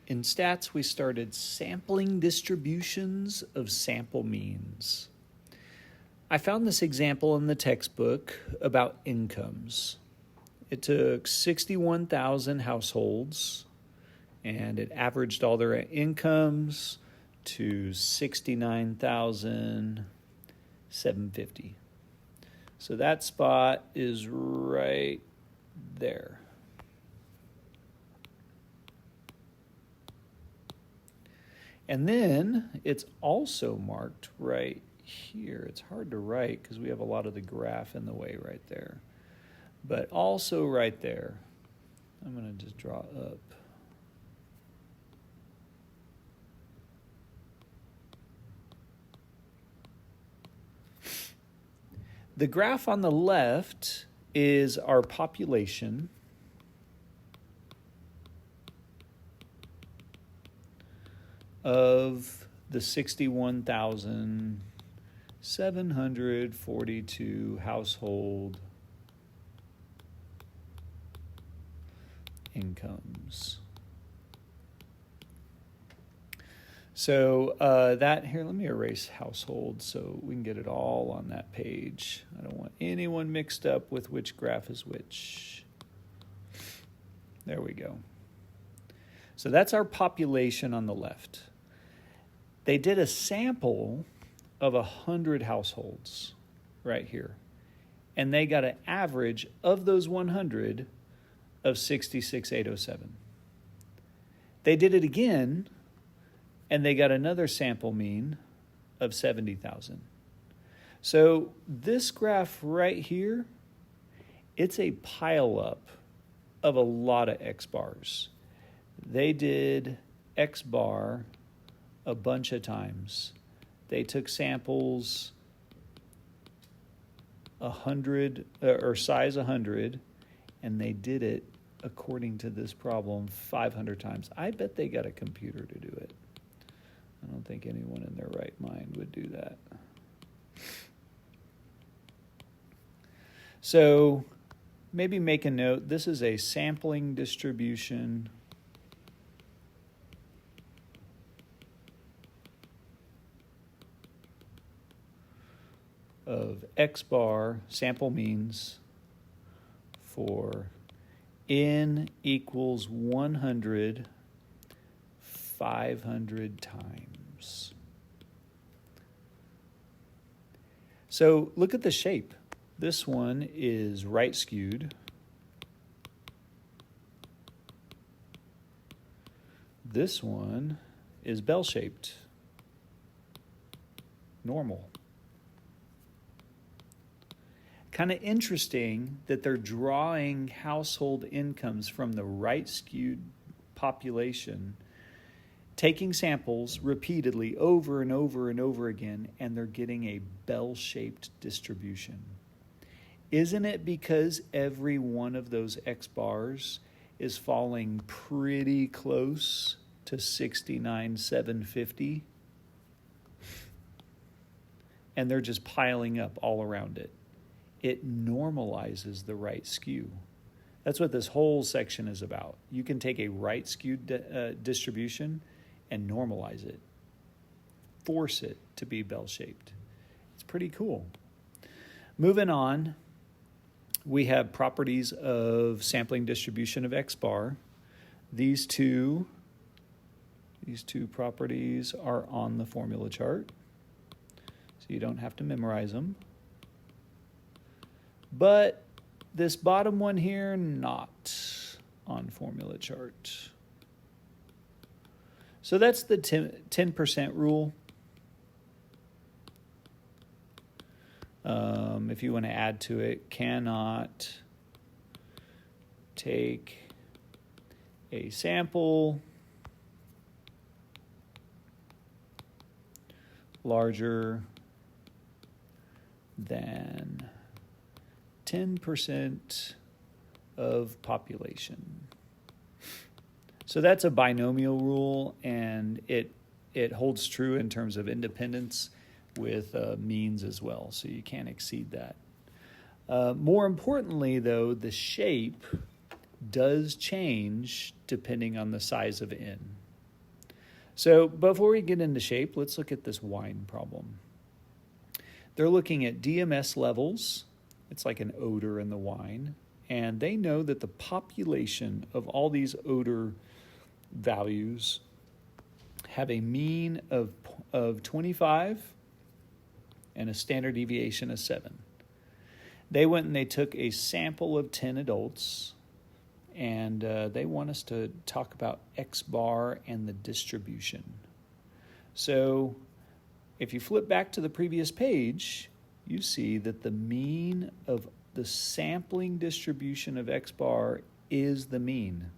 In stats, we started sampling distributions of sample means. I found this example in the textbook about incomes. It took 61,000 households and it averaged all their incomes to 69,750. So that spot is right there. And then it's also marked right here. It's hard to write because we have a lot of the graph in the way right there. But also right there. I'm going to just draw up. The graph on the left is our population. Of the 61,742 household incomes. So that here, let me erase household so we can get it all on that page. I don't want anyone mixed up with which graph is which. There we go. So that's our population on the left. They did a sample of 100 households right here. And they got an average of those 100 of 66,807. They did it again, and they got another sample mean of 70,000. So this graph right here, it's a pileup of a lot of X bars. They did X bar a bunch of times. They took samples 100 or size 100, and they did it according to this problem 500 times. I bet they got a computer to do it. I don't think anyone in their right mind would do that. So maybe make a note. This is a sampling distribution of X bar sample means for n equals 100 500 times. So look at the shape. This one is right skewed. This one is bell-shaped, normal. Kind of interesting that they're drawing household incomes from the right skewed population, taking samples repeatedly over and over and over again, and they're getting a bell-shaped distribution. Isn't it because every one of those X bars is falling pretty close to 69,750? And they're just piling up all around it. It normalizes the right skew. That's what this whole section is about. You can take a right skewed distribution and normalize it. Force it to be bell-shaped. It's pretty cool. Moving on, we have properties of sampling distribution of X bar. These two properties are on the formula chart, so you don't have to memorize them. But this bottom one here, not on formula chart. So that's the 10% rule. If you want to add to it, cannot take a sample larger than 10% of population. So that's a binomial rule, and it holds true in terms of independence with means as well, so you can't exceed that. More importantly, though, the shape does change depending on the size of n. So before we get into shape, let's look at this wine problem. They're looking at DMS levels. It's like an odor in the wine. And they know that the population of all these odor values have a mean of 25 and a standard deviation of 7. They went and they took a sample of 10 adults, and they want us to talk about X bar and the distribution. So if you flip back to the previous page, you see that the mean of the sampling distribution of X bar is the mean.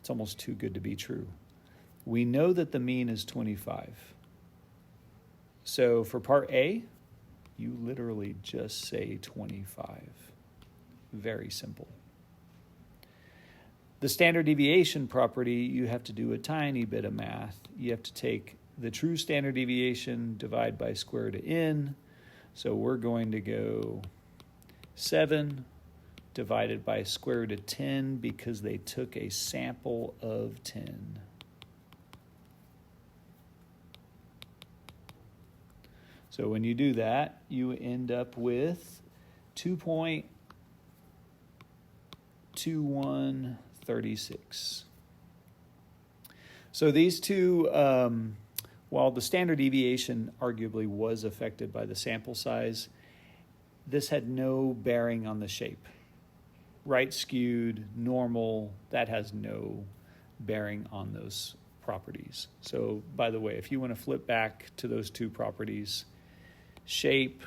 It's almost too good to be true. We know that the mean is 25. So for part A, you literally just say 25. Very simple. The standard deviation property, you have to do a tiny bit of math. You have to take the true standard deviation, divide by square root of n. So we're going to go 7 divided by square root of 10 because they took a sample of 10. So when you do that, you end up with 2.2136. So these two, while the standard deviation arguably was affected by the sample size, this had no bearing on the shape. Right skewed, normal, that has no bearing on those properties. So by the way, if you want to flip back to those two properties, shape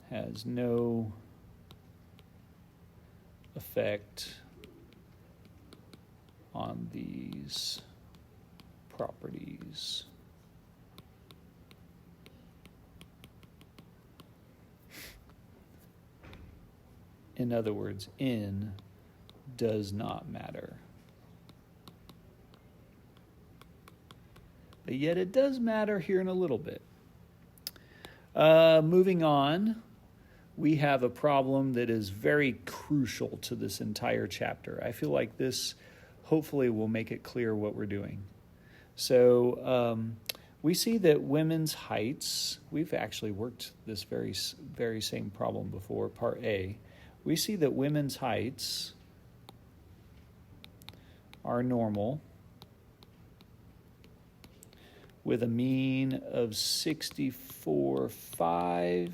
has no effect on these properties. In other words, n does not matter. But yet it does matter here in a little bit. Moving on, we have a problem that is very crucial to this entire chapter. I feel like this hopefully will make it clear what we're doing. So we see that women's heights, we've actually worked this very same problem before, part A. We see that women's heights are normal with a mean of 64.5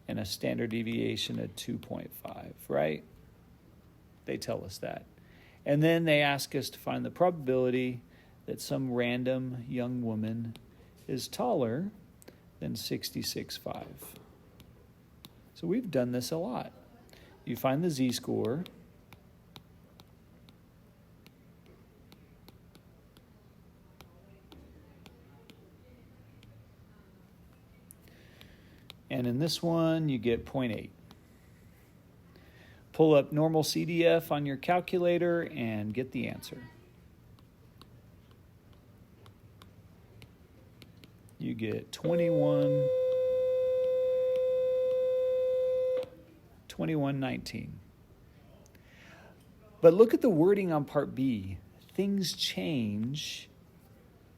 and a standard deviation of 2.5, right? They tell us that. And then they ask us to find the probability that some random young woman is taller than 66.5. So we've done this a lot. You find the z-score. And in this one, you get 0.8. Pull up normal CDF on your calculator and get the answer. You get 2119. But look at the wording on part B. Things change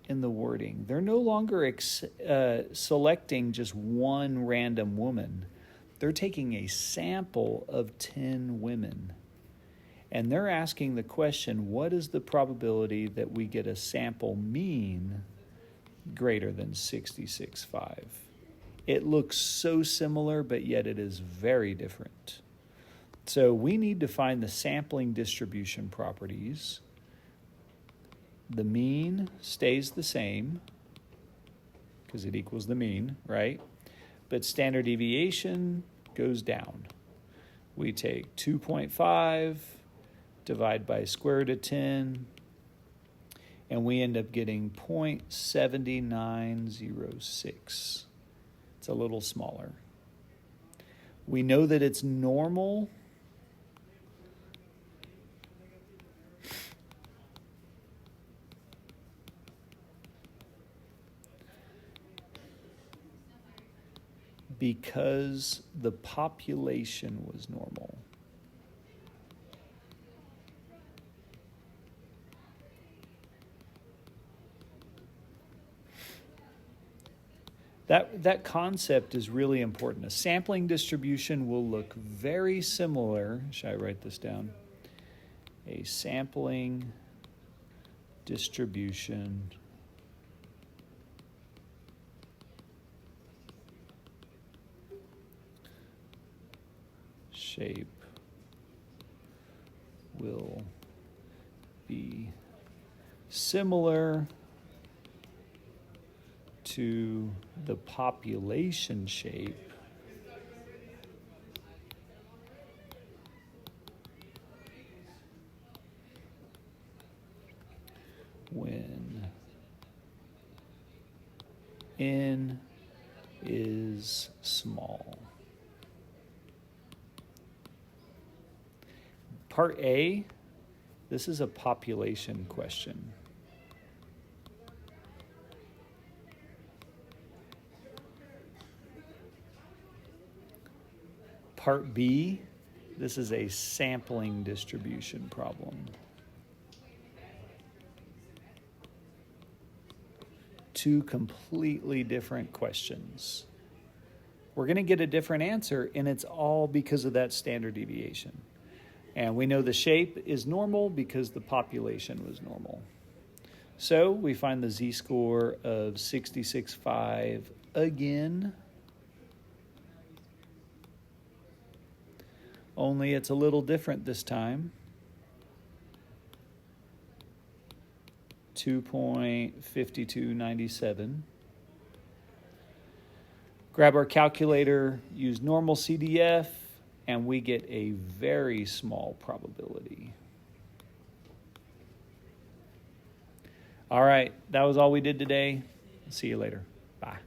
in the wording. They're no longer selecting just one random woman. They're taking a sample of 10 women. And they're asking the question, what is the probability that we get a sample mean greater than 66.5? It looks so similar, but yet it is very different. So we need to find the sampling distribution properties. The mean stays the same because it equals the mean, right? But standard deviation goes down. We take 2.5, divide by square root of 10, and we end up getting 0.7906. It's a little smaller. We know that it's normal. Because the population was normal. That concept is really important. A sampling distribution will look very similar. Should I write this down? A sampling distribution shape will be similar to the population shape when n is small. Part A, this is a population question. Part B, this is a sampling distribution problem. Two completely different questions. We're going to get a different answer, and it's all because of that standard deviation. And we know the shape is normal because the population was normal. So we find the z-score of 66.5 again. Only it's a little different this time. 2.5297. Grab our calculator, use normal CDF, and we get a very small probability. All right, that was all we did today. See you later. Bye.